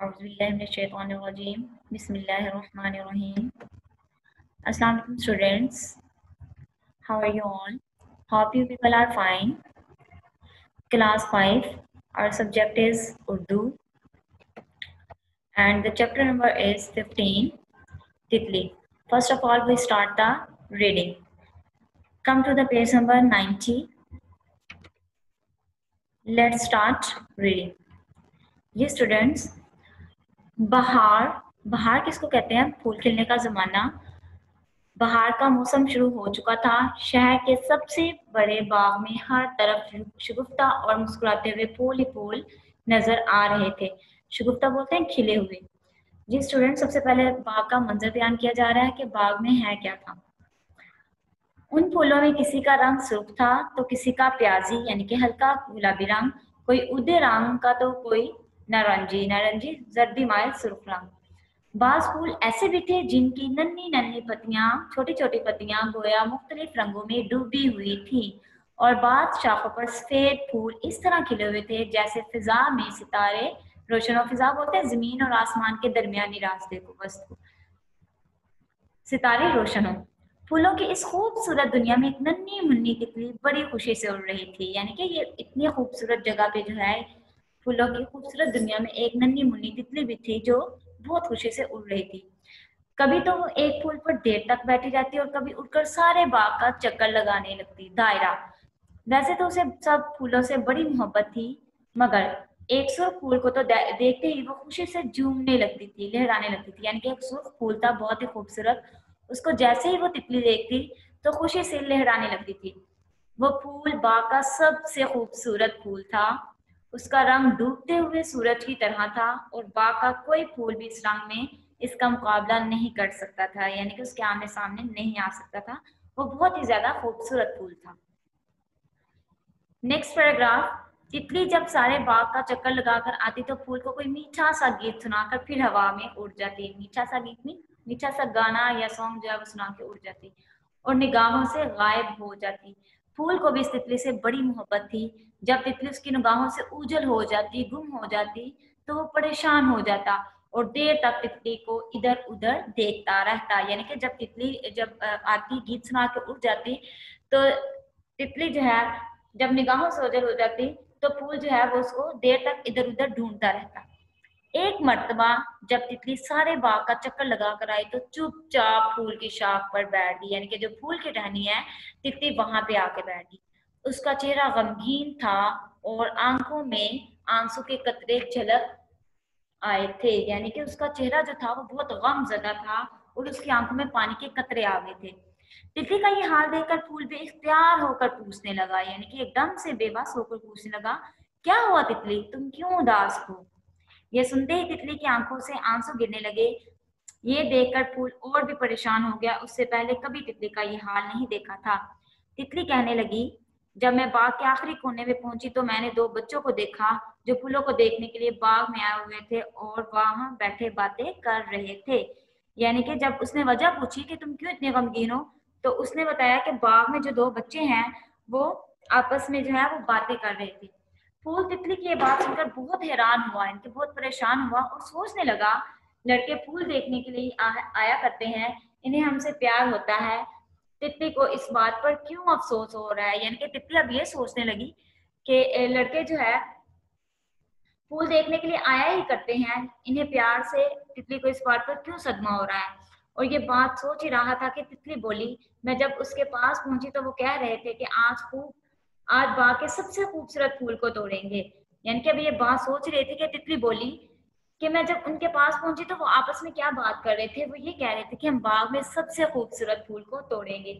Auzubillahiminash-shaytanir-rajim. Bismillahir-rahmanir-rahim. Assalamu alaikum students. How are you all? Hope you people are fine. Class 5. Our subject is Urdu. And the chapter number is 15. Titli. First of all, we start the reading. Come to the page number 90. Let's start reading. ये students बहार किसको कहते हैं? फूल खिलने का जमाना। बहार का मौसम शुरू हो चुका था। शहर के सबसे बड़े बाग में हर तरफ शगुफ्ता और मुस्कुराते हुए फूल ही फूल नजर आ रहे थे। शगुफ्ता बोलते हैं खिले हुए। जी स्टूडेंट, सबसे पहले बाग का मंजर बयान किया जा रहा है कि बाग में है क्या था। उन फूलों में किसी का रंग सुर्ख था तो किसी का प्याजी यानी कि हल्का गुलाबी रंग, कोई उदय रंग का तो कोई नारंगी जर्दी माइल सुर्ख रंग। बाज फूल ऐसे भी थे जिनकी नन्ही नन्ही पत्तियां, छोटी छोटी पत्तियां गोया मुख्तलिफ रंगों में डूबी हुई थी, और बाज शाखों पर सफेद फूल इस तरह खिले हुए थे जैसे फिजा में सितारे रोशन हो। फिजा बोलते हैं जमीन और आसमान के दरमियानी रास्ते को, वस्तु सितारे रोशन हो। फूलों की इस खूबसूरत दुनिया में एक नन्ही मुन्नी तितली बड़ी खुशी से उड़ रही थी। यानी कि ये इतनी खूबसूरत जगह पे जो है, फूलों की खूबसूरत दुनिया में एक नन्ही मुन्नी तितली भी थी जो बहुत खुशी से उड़ रही थी। कभी तो वो एक फूल पर देर तक बैठी रहती और कभी उड़कर सारे बाग का चक्कर लगाने लगती। दायरा। वैसे तो उसे सब फूलों से बड़ी मोहब्बत थी, मगर एक सुर्ख फूल को तो देखते ही वो खुशी से झूमने लगती थी, लहराने लगती थी। यानी कि एक सुर्ख फूल था बहुत ही खूबसूरत, उसको जैसे ही वो तितली देखती तो खुशी से लहराने लगती थी। वो फूल बाग का सबसे खूबसूरत फूल था। उसका रंग डूबते हुए सूरज की तरह था और बाग का कोई फूल भी इस रंग में इसका मुकाबला नहीं कर सकता था, यानी कि उसके आमने सामने नहीं आ सकता था। वो बहुत ही ज्यादा खूबसूरत फूल था। Next paragraph. तितली जब सारे बाग का चक्कर लगाकर आती तो फूल को कोई मीठा सा गीत सुनाकर फिर हवा में उड़ जाती। मीठा सा गीत में मीठा सा गाना या सॉन्ग जो है वो सुना के उड़ जाती और निगाहों से गायब हो जाती। फूल को भी इस तितली से बड़ी मोहब्बत थी। जब तितली उसकी निगाहों से ओझल हो जाती, गुम हो जाती, तो वो परेशान हो जाता और देर तक तितली को इधर उधर देखता रहता। यानी कि जब तितली आती, गीत सुना के उड़ जाती, तो तितली जो है जब निगाहों से ओझल हो जाती तो फूल जो है वो उसको देर तक इधर उधर ढूंढता रहता। एक मर्तबा जब तितली सारे बाग का चक्कर लगा कर आई तो चुपचाप फूल की शाख पर बैठ गई। यानी कि जो फूल की टहनी है, तितली वहां पे आके बैठ गई। उसका चेहरा गमगीन था और आंखों में आंसू के कतरे झलक आए थे। यानी कि उसका चेहरा जो था वो बहुत गमज़दा था और उसकी आंखों में पानी के कतरे आ गए थे। तितली का ये हाल देखकर फूल बेइख्तियार होकर पूछने लगा, यानी कि एकदम से बेबस होकर पूछने लगा, क्या हुआ तितली, तुम क्यों उदास हो? ये सुनते ही तितली की आंखों से आंसू गिरने लगे। ये देखकर फूल और भी परेशान हो गया। उससे पहले कभी तितली का ये हाल नहीं देखा था। तितली कहने लगी, जब मैं बाग के आखिरी कोने में पहुंची तो मैंने दो बच्चों को देखा जो फूलों को देखने के लिए बाग में आए हुए थे और वहां बैठे बातें कर रहे थे। यानी कि जब उसने वजह पूछी कि तुम क्यों इतने गमगीन हो, तो उसने बताया कि बाग में जो दो बच्चे हैं वो आपस में जो है वो बातें कर रहे थे। फूल तितली की ये बात सुनकर बहुत हैरान हुआ, इनके बहुत परेशान हुआ और सोचने लगा, लड़के फूल देखने के लिए आया करते हैं, इन्हें हमसे प्यार होता है, तितली को इस बात पर क्यों अफसोस हो रहा है। यानी कि तितली अब ये सोचने लगी कि लड़के जो है फूल देखने के लिए आया ही करते हैं, इन्हें प्यार से तितली को इस बात पर क्यों सदमा हो रहा है। और ये बात सोच ही रहा था कि तितली बोली, मैं जब उसके पास पहुंची तो वो कह रहे थे कि आज बाग के सबसे खूबसूरत फूल को तोड़ेंगे। यानी कि अभी ये बात सोच रही थी कि तितली बोली कि मैं जब उनके पास पहुंची तो वो आपस में क्या बात कर रहे थे। वो ये कह रहे थे कि हम बाग में सबसे खूबसूरत फूल को तोड़ेंगे।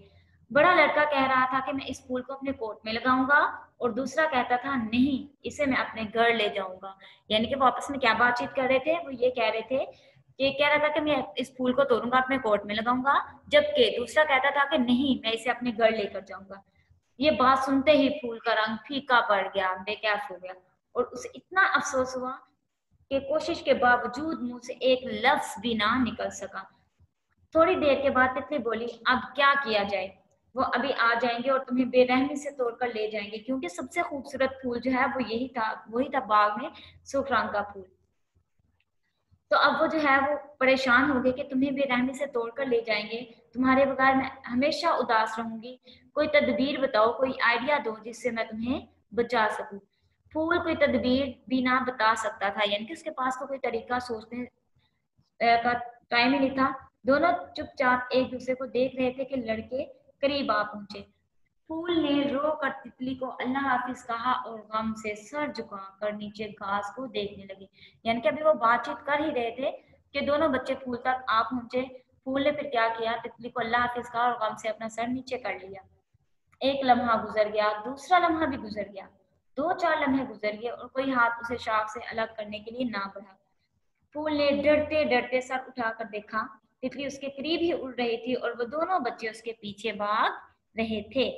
बड़ा लड़का कह रहा था कि मैं इस फूल को अपने कोट में लगाऊंगा और दूसरा कहता था नहीं, इसे मैं अपने घर ले जाऊंगा। यानी कि वो आपस में क्या बातचीत कर रहे थे, वो ये कह रहे थे कि कह रहा था कि मैं इस फूल को तोड़ूंगा, अपने कोट में लगाऊंगा, जबकि दूसरा कहता था कि नहीं, मैं इसे अपने घर लेकर जाऊंगा। ये बात सुनते ही फूल का रंग फीका पड़ गया, बेकैफ हो गया और उसे इतना अफसोस हुआ कि कोशिश के बावजूद मुंह से एक लफ्ज भी ना निकल सका। थोड़ी देर के बाद तितली बोली, अब क्या किया जाए, वो अभी आ जाएंगे और तुम्हें बेरहमी से तोड़कर ले जाएंगे, क्योंकि सबसे खूबसूरत फूल जो है वो वही था बाग में सुर्ख रंग का फूल। तो अब वो जो है वो परेशान हो गए कि तुम्हें बेरहमी से तोड़कर ले जाएंगे, तुम्हारे बगैर मैं हमेशा उदास रहूंगी, कोई तदबीर बताओ, कोई आइडिया दो जिससे मैं तुम्हें बचा सकूं। फूल कोई तदबीर भी ना बता सकता था, यानी कि उसके पास तो कोई तरीका सोचने का टाइम ही नहीं था। दोनों चुपचाप एक दूसरे को देख रहे थे कि लड़के करीब आ पहुंचे। फूल ने रो कर तितली को अल्लाह हाफिज कहा और गम से सर झुकाकर नीचे घास को देखने लगी। यानी कि अभी वो बातचीत कर ही रहे थे कि दोनों बच्चे फूल तक आ पहुंचे। फूल ने फिर क्या किया, तितली को अल्लाह हाफिज कहा और गम से अपना सर नीचे कर लिया। एक लम्हा गुजर गया, दूसरा लम्हा भी गुजर गया, 2-4 लम्हे गुजर गए और कोई हाथ उसे शाख से अलग करने के लिए ना बढ़ा। फूल ने डरते डरते सर उठाकर देखा, तितली उसके करीब ही उड़ रही थी और वो दोनों बच्चे उसके पीछे भाग रहे थे।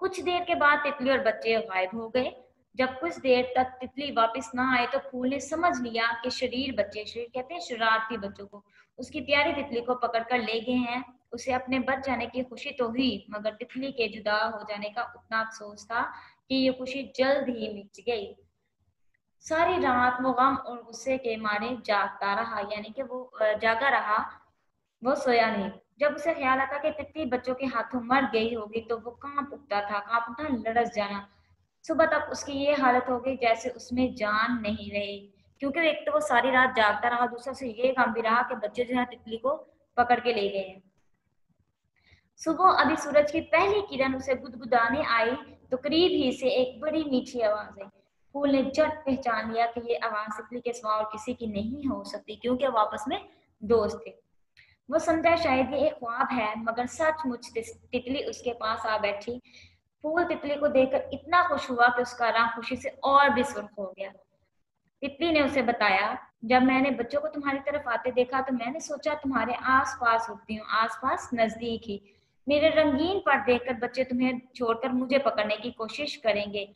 कुछ देर के बाद तितली और बच्चे गायब हो गए। जब कुछ देर तक तितली वापस ना आए तो फूल ने समझ लिया कि शरीर कहते हैं शरारती बच्चों को, उसकी प्यारी तितली को पकड़कर ले गए हैं। उसे अपने बच जाने की खुशी तो हुई, मगर तितली के जुदा हो जाने का उतना अफसोस था कि ये खुशी जल्द ही मिट गई। सारी रात वो गम और गुस्से के मारे जागता रहा, यानी कि वो जागा रहा, वो सोया नहीं। जब उसे ख्याल आता कि तितली बच्चों के हाथों मर गई होगी तो वो कांप उठता, लड़स जाना। सुबह तक उसकी ये हालत हो गई जैसे उसमें जान नहीं रही, क्योंकि एक तो वो सारी रात जागता रहा, दूसरा से ये गम भी रहा कि बच्चे जो है तितली को पकड़ के ले गए हैं। सुबह अभी सूरज की पहली किरण उसे गुदगुदाने आई तो करीब ही से एक बड़ी मीठी आवाज आई। फूल ने झट पहचान लिया कि ये आवाज तितली के सिवा और किसी की नहीं हो सकती, क्योंकि वो आपस में दोस्त थे। वो समझा शायद ये एक ख्वाब है, मगर सचमुच तितली उसके पास आ बैठी। फूल तितली को देखकर इतना खुश हुआ कि उसका रंग खुशी से और भी सुर्ख हो गया। तितली ने उसे बताया, जब मैंने बच्चों को तुम्हारी तरफ आते देखा तो मैंने सोचा तुम्हारे आस पास उड़ती हूँ, आस पास नजदीक ही। मेरे रंगीन पर देखकर बच्चे तुम्हें छोड़कर मुझे पकड़ने की कोशिश करेंगे,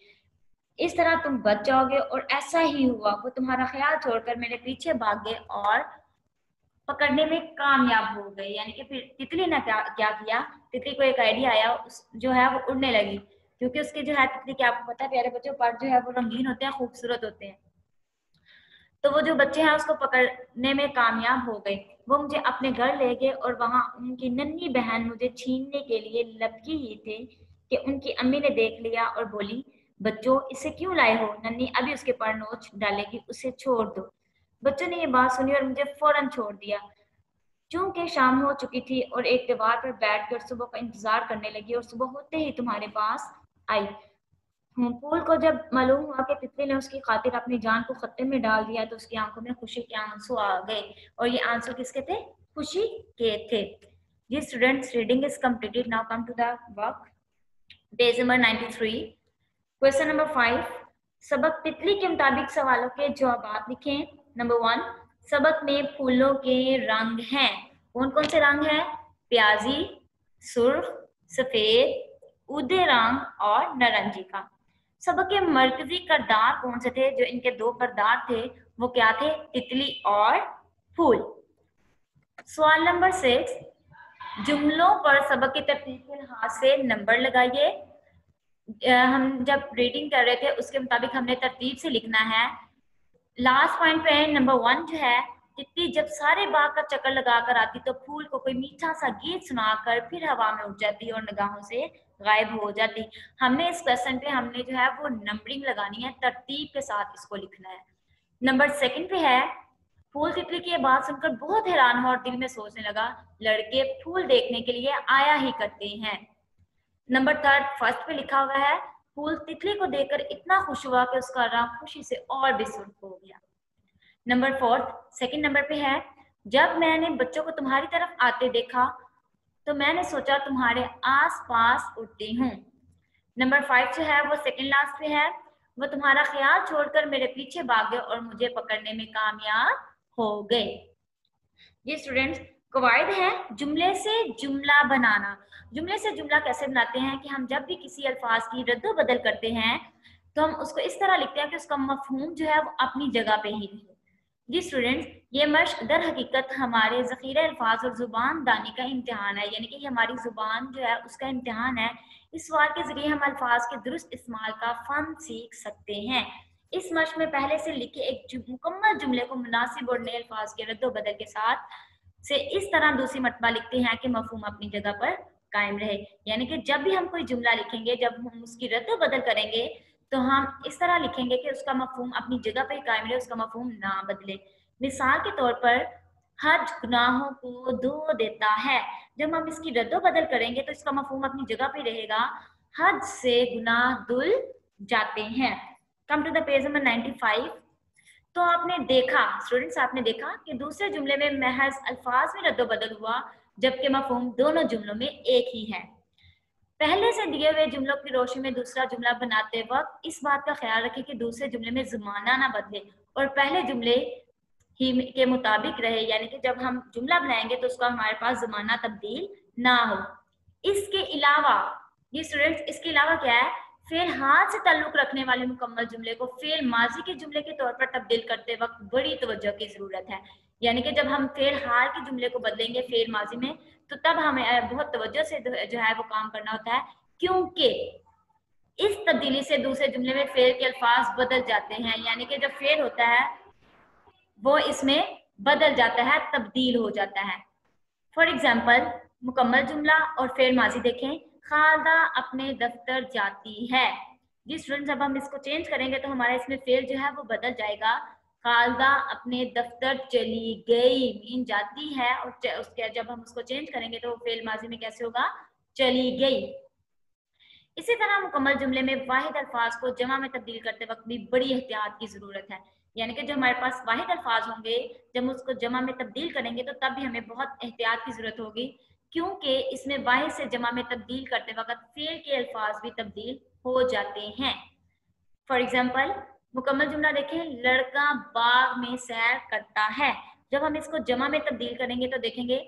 इस तरह तुम बच जाओगे। और ऐसा ही हुआ, वो तुम्हारा ख्याल छोड़कर मेरे पीछे भाग गए और पकड़ने में कामयाब हो गए। यानी कि फिर तितली ने क्या क्या किया, तितली को एक आइडिया आया, जो है वो उड़ने लगी, क्योंकि उसके जो है तितली के आपको पता है प्यारे बच्चों पर जो है वो रंगीन होते हैं, खूबसूरत होते हैं। तो वो जो बच्चे हैं उसको पकड़ने में कामयाब हो गए। वो मुझे अपने घर ले गए और वहां उनकी नन्ही बहन मुझे छीनने के लिए लपकी ही थे कि उनकी अम्मी ने देख लिया और बोली, बच्चों इसे क्यों लाए हो, नन्ही अभी उसके पर नोच डालेगी, उसे छोड़ दो। बच्चों ने ये बात सुनी और मुझे फौरन छोड़ दिया। चूंकि शाम हो चुकी थी और एक दीवार पर बैठकर सुबह का इंतजार करने लगी और सुबह होते ही तुम्हारे पास आई। फूल को जब मालूम हुआ कि तितली ने उसकी खातिर अपनी जान को खतरे में डाल दिया तो उसकी आंखों में खुशी के आंसू आ गए। और ये आंसू किसके थे, खुशी के थे। जी students, reading is completed, now come to the work. Page number 93, question number 5। सबक तितली के मुताबिक सवालों के जवाब लिखें। नंबर 1, सबक में फूलों के रंग हैं, कौन कौन से रंग हैं, प्याजी, सुर्ख, सफेद, उदय रंग और नारंगी का। सबक के मरकजी किरदार कौन से थे, जो इनके दो किरदार थे वो क्या थे, तितली और फूल। सवाल नंबर 6, जुमलों पर सबक की तरतीब के लिहाज से नंबर लगाइए। हम जब रीडिंग कर रहे थे उसके मुताबिक हमने तरतीब से लिखना है। लास्ट पॉइंट पे नंबर 1 जो है, तितली जब सारे बाग का चक्कर लगाकर आती तो फूल को कोई मीठा सा गीत सुनाकर फिर हवा में उड़ जाती और निगाहों से गायब हो जाती। हमने इस क्वेश्चन पे हमने जो है वो नंबरिंग लगानी है, तरतीब के साथ इसको लिखना है। नंबर 2 पे है, फूल तितली की ये बात सुनकर बहुत हैरान हुआ और दिल में सोचने लगा, लड़के फूल देखने के लिए आया ही करते हैं। नंबर 3 फर्स्ट पे लिखा हुआ है, फूल तितली को देखकर इतना खुश हुआ कि उसका रंग खुशी से और भी सुर्ख हो गया। नंबर 4 सेकंड नंबर पे है, जब मैंने बच्चों को तुम्हारी तरफ आते देखा तो मैंने सोचा तुम्हारे आस पास उड़ती हूँ। नंबर 5 जो है वो सेकंड लास्ट पे है, वो तुम्हारा ख्याल छोड़कर मेरे पीछे भागे और मुझे पकड़ने में कामयाब हो गए। ये स्टूडेंट्स कवायद है जुमले से जुमला बनाना। जुमले से जुमला कैसे बनाते हैं कि हम जब भी किसी अल्फाज की रद्द बदल करते हैं तो हम उसको इस तरह लिखते हैं कि उसका मफहूम जो है वो अपनी जगह पे ही रहे। जी स्टूडेंट्स, ये मश्क दर हकीकत हमारे ज़ख़ीरे अल्फाज और ज़ुबान दानी का इम्तिहान है, यानी कि ये हमारी ज़ुबान जो है उसका इम्तिहान है। इस सवाल के ज़रिए हम अल्फाज के दुरुस्त इस्तेमाल का फ़न सीख सकते हैं। इस मश्क में पहले से लिखे एक मुकम्मल जुमले को मुनासिब और नए अल्फाज के रद्द बदल के साथ से इस तरह दूसरी मरतबा लिखते हैं कि मफहूम अपनी जगह पर कायम रहे। यानी कि जब भी हम कोई जुमला लिखेंगे, जब हम उसकी रद्द बदल करेंगे तो हम इस तरह लिखेंगे कि उसका मफहूम अपनी जगह पर कायम रहे, उसका मफहूम ना बदले। मिसाल के तौर पर हज गुनाहों को धो देता है, जब हम इसकी रद्द बदल करेंगे तो इसका मफहूम अपनी जगह पे रहेगा, हज से गुनाह धुल जाते हैं। Come to the page number 95। तो आपने देखा स्टूडेंट्स, आपने देखा कि दूसरे जुमले में महज अल्फाज में रद्द बदल हुआ, जबकि मफहूम दोनों जुमलों में एक ही है। पहले से दिए हुए जुमलों की रोशनी में दूसरा जुमला बनाते वक्त इस बात का ख्याल रखें कि दूसरे जुमले में ज़माना ना बदले और पहले जुमले ही के मुताबिक रहे। यानी कि जब हम जुमला बनाएंगे तो उसका हमारे पास ज़माना तब्दील ना हो। इसके अलावा ये स्टूडेंट्स, इसके अलावा क्या है, फेल हाल से ताल्लुक रखने वाले मुकम्मल जुमले को फेल माजी के जुमले के तौर पर तब्दील करते वक्त बड़ी तवज्जो की जरूरत है। यानी कि जब हम फेल हाल के जुमले को बदलेंगे फेल माजी में, तो तब हमें बहुत तवज्जो से जो है वो काम करना होता है, क्योंकि इस तब्दीली से दूसरे जुमले में फेल के अल्फाज बदल जाते हैं। यानी कि जब फेल होता है वो इसमें बदल जाता है, तब्दील हो जाता है। फॉर एग्जाम्पल मुकम्मल जुमला और फेल माजी देखें, खालदा अपने दफ्तर जाती है। जी स्टूडेंट्स, जब हम इसको चेंज करेंगे तो हमारा इसमें फेल जो है वो बदल जाएगा, खालदा अपने दफ्तर चली गई, मीन जाती है, और उसके जब हम उसको चेंज करेंगे तो फेल माजी में कैसे होगा, चली गई। इसी तरह मुकम्मल जुमले में वाहिद अल्फाज को जमा में तब्दील करते वक्त भी बड़ी एहतियात की जरूरत है। यानी कि जो हमारे पास वाहिद अल्फाज होंगे, जब हम उसको जमा में तब्दील करेंगे तो तब भी हमें बहुत एहतियात की जरूरत होगी, क्योंकि इसमें वाहिद से जमा में तब्दील करते वक्त फेल के अल्फाज भी तब्दील हो जाते हैं। फॉर एग्जाम्पल मुकम्मल जुमला देखें, लड़का बाग में सैर करता है। जब हम इसको जमा में तब्दील करेंगे तो देखेंगे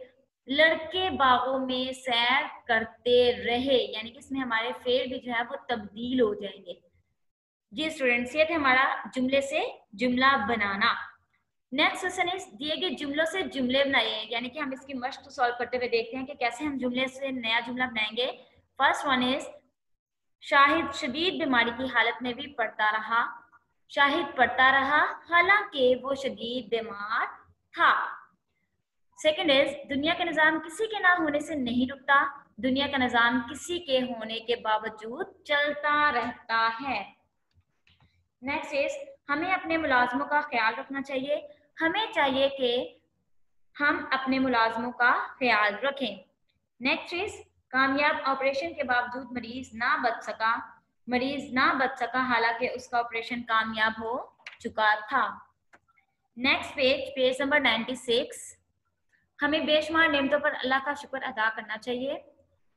लड़के बागों में सैर करते रहे, यानी कि इसमें हमारे फेल भी जो है वो तब्दील हो जाएंगे। जी स्टूडेंट्स, ये थे हमारा जुमले से जुमला बनाना। नेक्स्ट क्वेश्चन इज, दिए गए जुमलों से जुमले बनाइए। यानी कि हम इसकी मश्क सॉल्व करते हुए देखते हैं कि कैसे हम जुमले से नया जुमला बनाएंगे। फर्स्ट वन इज, शाहिद शदीद बीमारी की हालत में भी पढ़ता रहा। शाहिद पढ़ता रहा हालांकि वो शदीद बीमार था। सेकंड इज, दुनिया का निजाम किसी के ना होने से नहीं रुकता। दुनिया का निजाम किसी के होने के बावजूद चलता रहता है। नेक्स्ट इज, हमें अपने मुलाजमों का ख्याल रखना चाहिए। हमें चाहिए कि हम अपने मुलाजमों का ख्याल रखें। नेक्स्ट इज, कामयाब ऑपरेशन के बावजूद मरीज ना बच सका। मरीज ना बच सका हालांकि उसका ऑपरेशन कामयाब हो चुका था। Next page, page number 96। हमें बेशुमार नेमतों पर अल्लाह का शुक्र अदा करना चाहिए।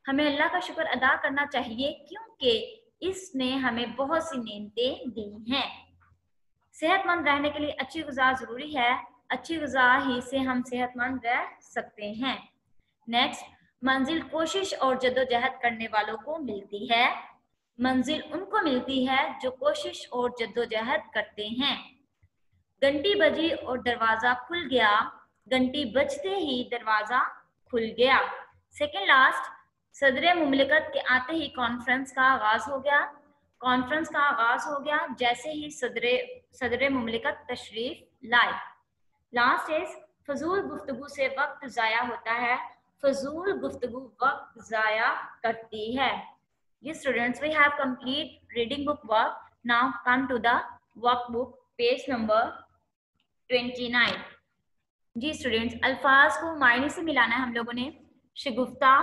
हमें अल्लाह का शुक्र अदा करना चाहिए क्योंकि इसने हमें बहुत सी नेमतें दी हैं। सेहतमंद रहने के लिए अच्छी ग़िज़ा ज़रूरी है। अच्छी ग़िज़ा ही से हम सेहतमंद रह सकते हैं। नेक्स्ट, मंजिल कोशिश और जद्दोजहद करने वालों को मिलती है। मंजिल उनको मिलती है जो कोशिश और जद्दोजहद करते हैं। घंटी बजी और दरवाज़ा खुल गया। घंटी बजते ही दरवाजा खुल गया। सेकेंड लास्ट, सदर मुमलिकत के आते ही कॉन्फ्रेंस का आगाज हो गया। कॉन्फ्रेंस का आगाज हो गया जैसे ही सदर मुमलिकत तशरीफ लाए। लास्ट इज, फजूल गुफ्तगू से वक्त ज़ाया होता है। फजूल गुफ्तगू वक्त ज़ाया करती है। ये students, we have complete reading book work. Now come to the workbook, page number 29। जी स्टूडेंट्स, अल्फाज को मायने से मिलाना है हम लोगों ने। शगुफ्ता,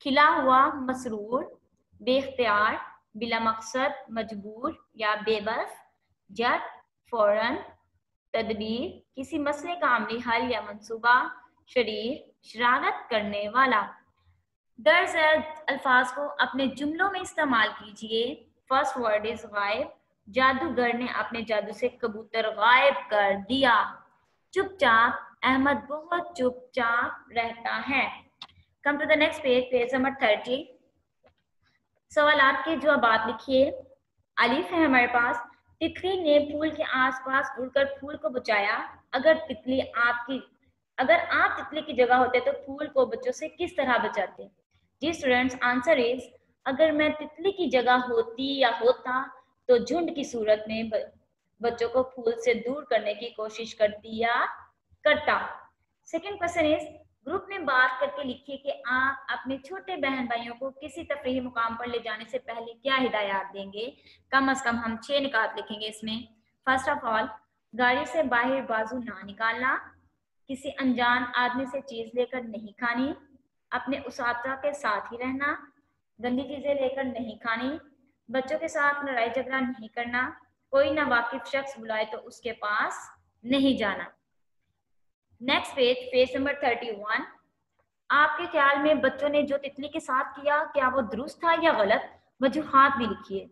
खिला हुआ, मसरूर, बेख्तियार, बिला मकसद, मजबूर या बेबस, जट, फौरन, तदबीर, किसी मसले का अमली हल या मंसूबा, शरीर, शरारत करने वाला। दर्ज अल्फाज को अपने जुमलों में इस्तेमाल कीजिए। फर्स्ट वर्ड इज गायब। जादूगर ने अपने जादू से कबूतर गायब कर दिया। चुपचाप, अहमद बहुत चुपचाप रहता है। Come to the next page, page number 30। सवालात के जवाब लिखिए। अलिफ है हमारे पास, तितली ने फूल के आसपास उड़कर फूल को बचाया। अगर आप तितली की जगह होते तो फूल को बच्चों से किस तरह बचाते? जी स्टूडेंट्स, आंसर इज, अगर मैं तितली की जगह होती या होता तो झुंड की सूरत में बच्चों को फूल से दूर करने की कोशिश करती या करता। सेकंड क्वेश्चन इज ग्रुप में बात करके लिखिए कि आप अपने छोटे बहन भाइयों को किसी तफरीही मुकाम पर ले जाने से पहले क्या हिदायत देंगे। कम से कम हम 6 निकात लिखेंगे इसमें। फर्स्ट ऑफ ऑल, गाड़ी से बाहर बाजू ना निकालना, किसी अनजान आदमी से चीज लेकर नहीं खानी, अपने उसाता के साथ ही रहना, गंदी चीजें लेकर नहीं खानी, बच्चों के साथ लड़ाई झगड़ा नहीं करना, कोई नावाकिफ शख्स बुलाए तो उसके पास नहीं जाना। Next page, page number 31। आपके ख्याल में बच्चों ने जो तितली के साथ किया, क्या वो दुरुस्त था या गलत? वजूहात भी लिखिए।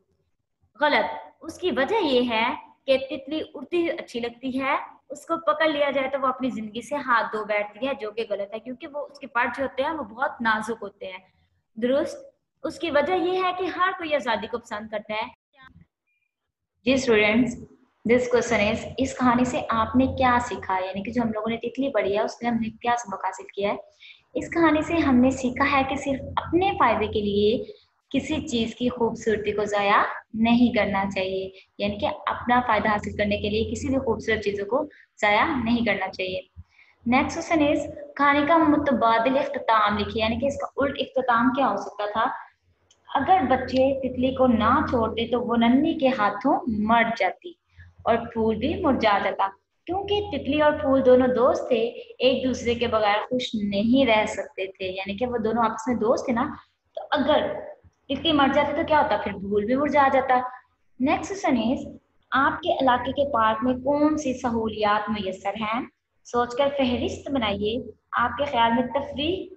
गलत। उसकी वजह यह है कि तितली उड़ती हुई अच्छी लगती है, उसको पकड़ लिया जाए तो वो अपनी जिंदगी से हाथ धो बैठती है, जो कि गलत है क्योंकि वो उसके पार्ट जो होते हैं वो बहुत नाजुक होते हैं। दुरुस्त। उसकी वजह यह है कि हर कोई आजादी को पसंद करता है। जी स्टूडेंट्स, दिस क्वेश्चन इज, इस कहानी से आपने क्या सीखा है, यानी कि जो हम लोगों ने तितली पढ़ी है उसमें हमने क्या सबक हासिल किया है। इस कहानी से हमने सीखा है कि सिर्फ अपने फायदे के लिए किसी चीज की खूबसूरती को जाया नहीं करना चाहिए, यानी कि अपना फायदा हासिल करने के लिए किसी भी खूबसूरत चीजों को जाया नहीं करना चाहिए। नेक्स्ट क्वेश्चन इज, कहानी का मुतबादिल इख्तिताम लिखिए, यानी कि इसका उल्ट इख्तिताम क्या हो सकता था। अगर बच्चे तितली को ना छोड़ते तो वो नन्ही के हाथों मर जाती और फूल भी मुरझा जाता। क्योंकि तितली और फूल दोनों दोस्त थे, एक दूसरे के बगैर खुश नहीं रह सकते थे, यानी कि वो दोनों आपस में दोस्त थे ना। तो अगर तितली मर जाती तो क्या होता, फिर फूल भी मुरझा जाता। नेक्स्ट क्वेश्चन इज, आपके इलाके के पार्क में कौन सी सहूलियात मुयस्सर हैं? सोचकर फहरिस्त बनाइए। आपके ख्याल में तफरीह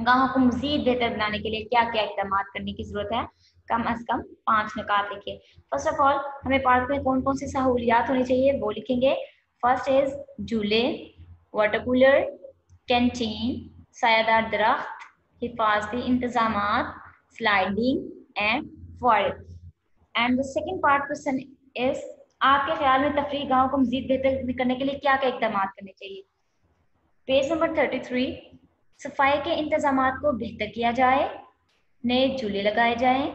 गांव को मजीद बेहतर बनाने के लिए क्या क्या इकदाम करने की जरूरत है? कम अज कम 5 निकात लिखिए। फर्स्ट ऑफ ऑल, हमें पार्क में कौन कौन सी सहूलियात होनी चाहिए वो लिखेंगे। फर्स्ट इज झूले, वाटर कूलर, कैंटीन, सायादार दरख्त, हिफाजती इंतजाम, sliding and forest. And the second part question is, आपके ख्याल में तफरीह गांव को मजीद बेहतर करने के लिए क्या क्या इकदाम करने चाहिए? पेज नंबर 33, सफाई के इंतजाम को बेहतर किया जाए, नए झूले लगाए जाएं,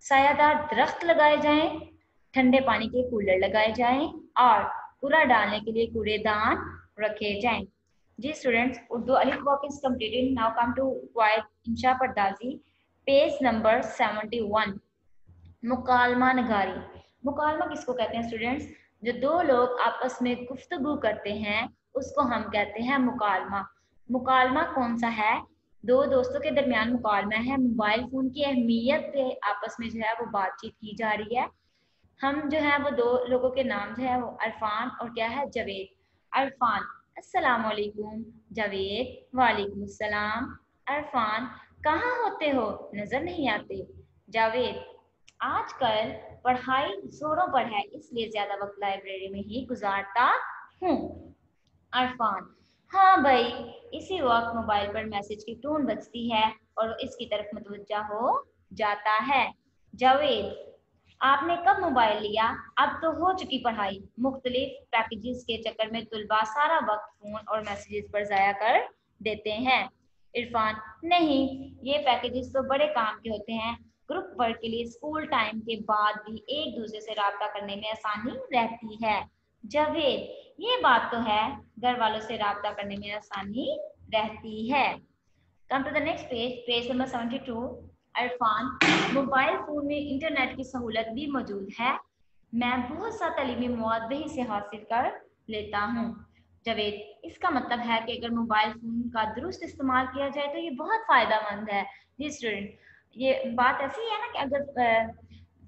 सायादार दरख्त लगाए जाएं, ठंडे पानी के कूलर लगाए जाएं और कूड़ा डालने के लिए कूड़ेदान रखे जाएं। जी students, Urdu Alif work is completed. Now come to quite इंशा पर्दाजी, पेज नंबर 71। मुकालमा नगारी। मुकालमा किसको कहते हैं स्टूडेंट्स? जो दो लोग आपस में गुफ्तगू करते हैं उसको हम कहते हैं मुकालमा। मुकालमा कौन सा है? दो दोस्तों के दरमियान मुकालमा है, मोबाइल फोन की अहमियत पे आपस में जो है वो बातचीत की जा रही है। हम जो है वो दो लोगों के नाम जो है वो अरफान और क्या है, जावेद। अरफान, अस्सलाम वालेकुम। जावेद, वालेकुम अस्सलाम। अरफान, कहाँ होते हो, नजर नहीं आते। जावेद, आजकल पढ़ाई जोरों पर है इसलिए ज्यादा वक्त लाइब्रेरी में ही गुजारता हूँ। अरफान, हाँ भाई, इसी वक्त मोबाइल पर मैसेज की टोन बजती है और इसकी तरफ मुतवज्जा हो जाता है। जावेद, आपने कब मोबाइल लिया? अब तो हो चुकी पढ़ाई। मुख्तलिफ पैकेजेस के चक्कर में तुलबा सारा वक्त फोन और मैसेजेस पर जाया कर देते हैं। इरफान, नहीं, ये पैकेजेस तो बड़े काम के होते हैं। ग्रुप वर्क के लिए स्कूल टाइम के बाद भी एक दूसरे से रब्ता करने में आसानी रहती है। जावेद, ये बात तो है, घर वालों से रब्ता करने में आसानी रहती है। Come to the next page, page number 72। Arfan, mobile phone में इंटरनेट की सहूलत भी मौजूद है, मैं बहुत सा तालीमी मवाद वहीं से हासिल कर लेता हूँ। जावेद, इसका मतलब है कि अगर मोबाइल फोन का दुरुस्त इस्तेमाल किया जाए तो ये बहुत फायदेमंद है। जी स्टूडेंट, ये बात ऐसी है ना कि अगर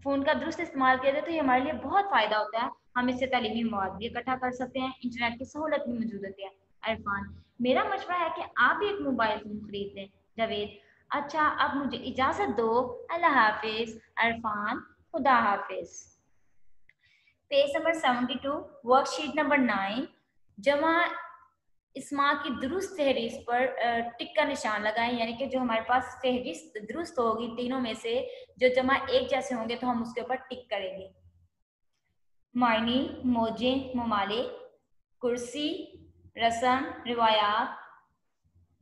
फोन का दुरुस्त इस्तेमाल किया जाए तो ये हमारे लिए बहुत फायदा होता है। हम इससे तालीमी मवाद भी इकट्ठा कर सकते हैं, इंटरनेट की सहूलत भी मौजूद होती है। अरफान, मेरा मशवरा है कि आप भी एक मोबाइल फोन खरीद लें। जावेद, अच्छा, अब मुझे इजाजत दो, अल्लाह हाफिज। अरफान, खुदा हाफिज। Page number 72, worksheet number 9। जमा इस्मा की दुरुस्त फहरिस्त पर टिक का निशान लगाएं, यानी कि जो हमारे पास फहरिस्त दुरुस्त होगी तीनों में से जो जमा एक जैसे होंगे तो हम उसके ऊपर टिक करेंगे। मायनी, मौजे, ममालिक, कुर्सी, रस्म, रिवायात,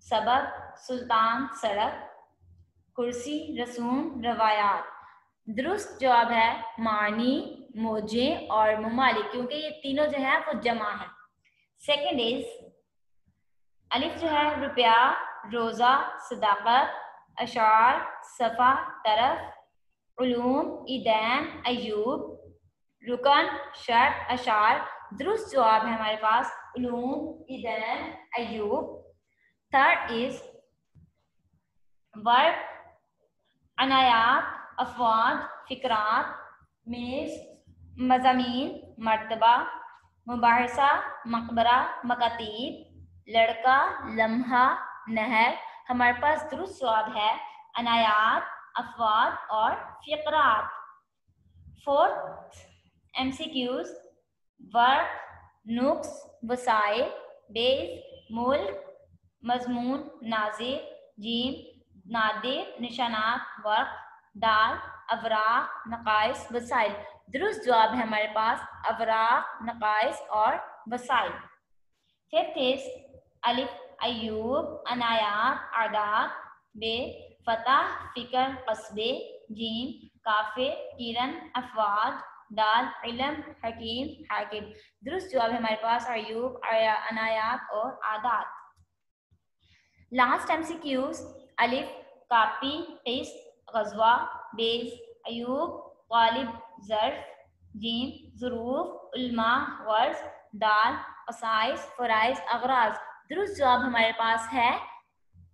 सबक, सुल्तान, सड़क। कुर्सी, रसूम, रवायात। दुरुस्त जवाब है मानी, मौजें और ममालिक, क्योंकि ये तीनों जो है वो जमा है। सेकंड इज अलिफ जो है रुपया, रोज़ा, सदाकत, अशार, सफ़ा, तरफ, उलूम, ईदैन, अयूब, रुकन, शर्त, अशार। दुरुस्त जवाब है हमारे पास उलूम, ईदैन, अयूब। थर्ड इज वर्क, अनायात, अफवाद, फिक्रात, मेज, मज़ामीन, मर्तबा, मुबाहिसा, मकबरा, मकातीब, लड़का, लम्हा, नहर। हमारे पास दुरुस्त जवाब है अनायात, अफवाद और फिक्रात। फोर्थ MCQs वर्क, नुक्स, वसाइल, बेस, मुल्क, मजमून, नाजिर, जीम, नादिर, निशानात, वर्क, दाल, अवराक, नकाइस, वसाइल। दुरुस्त जवाब है हमारे पास अवराक, नकाइस और वसाइल। फिफ्थ इज अलिफ, अयूब, अनायात, आदात, बे, फतह, फिकर, कस्बे, जीम, काफिर, किरण, अफवाद, दाल, इल्म, हकीम, हाकिम। दुरुस्त जवाब है हमारे पास अयूब, अनायात और आदात। लास्ट MCQs अलिफ, कापी, किस्त, गज़वा, बेस, अयूब, गालिब, ज़र्फ, जीम, ज़ुरूफ, उल्मा, वर्ज़, दाल, क़साइस, फ़राइज़, अग़राज़। दुरुस्त जवाब हमारे पास है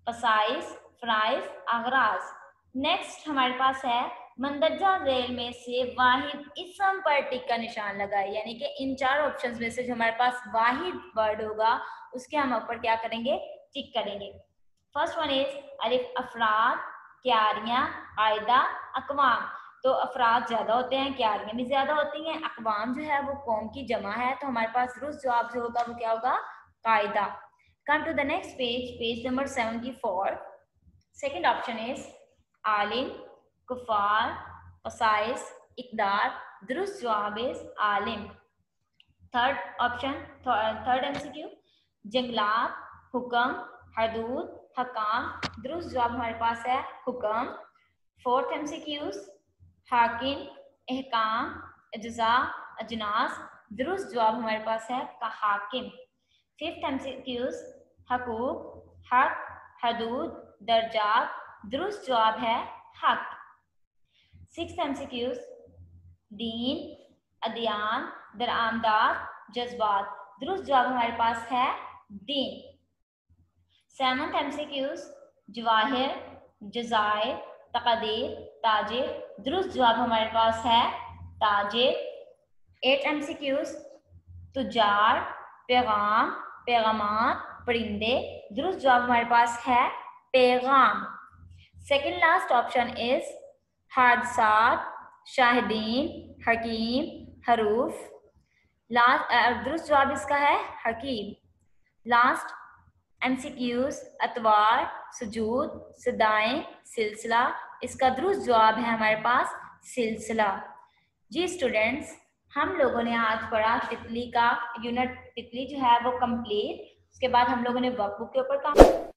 क़साइस, फ़राइज़, अग़राज़। नेक्स्ट हमारे पास है मंदरजा झेल में से वाहिद इसम पर टिक का निशान लगाए, यानी कि इन चार ऑप्शंस में से जो हमारे पास वाहिद वर्ड होगा उसके हम ऊपर क्या करेंगे, टिक करेंगे। फर्स्ट वन इज अलिफ, अफराद, क्यारियां, कायदा, अकवाम। तो अफराद ज्यादा होते हैं, क्यारियां भी ज्यादा होती हैं, अकवाम जो है वो कौम की जमा है, तो हमारे पास दुरुस्त जवाब जो होगा वो क्या होगा, कायदा। Come to the next page, page number 74। Second option is आलिम, कुफार, कसाइस, इकदार। दुरुस्त जवाब इज आलिम। थर्ड ऑप्शन, थर्ड MCQ जंगलात, हुक्म, हदूद, हकाम। दुरुस्त जवाब हमारे पास है हुक्म। फोर्थ MCQs हाकिम, एहकाम, अज्जा, अजनास। दुरुस्त जवाब हमारे पास है हाकिम। फिफ्थ MCQs हकूक, हक, हदूद, दर्जात। दुरुस्त जवाब है हक। सिक्स्थ MCQs दीन, अदियान, दरामदात, जज्बात। दुरुस्त जवाब हमारे पास है दीन। सेवंथ MCQs जवाहिर, जजायर, तकदीर, ताजिर। दुरुस्त जवाब हमारे पास है ताजिर। 8 MCQs तुजार, पैगाम, पैगामात, परिंदे। दुरुस्त जवाब हमारे पास है पैगाम। सेकेंड लास्ट ऑप्शन इज हादसात, शाहिदीन, हकीम, हरूफ। दुरुस्त जवाब इसका है हकीम। लास्ट MCQs अतवार, सुजूद, सदाएं, सिलसिला। इसका दुरुस्त जवाब है हमारे पास सिलसिला। जी स्टूडेंट्स, हम लोगों ने आज पढ़ा तितली का यूनिट, तितली जो है वो कंप्लीट। उसके बाद हम लोगों ने वर्कबुक के ऊपर काम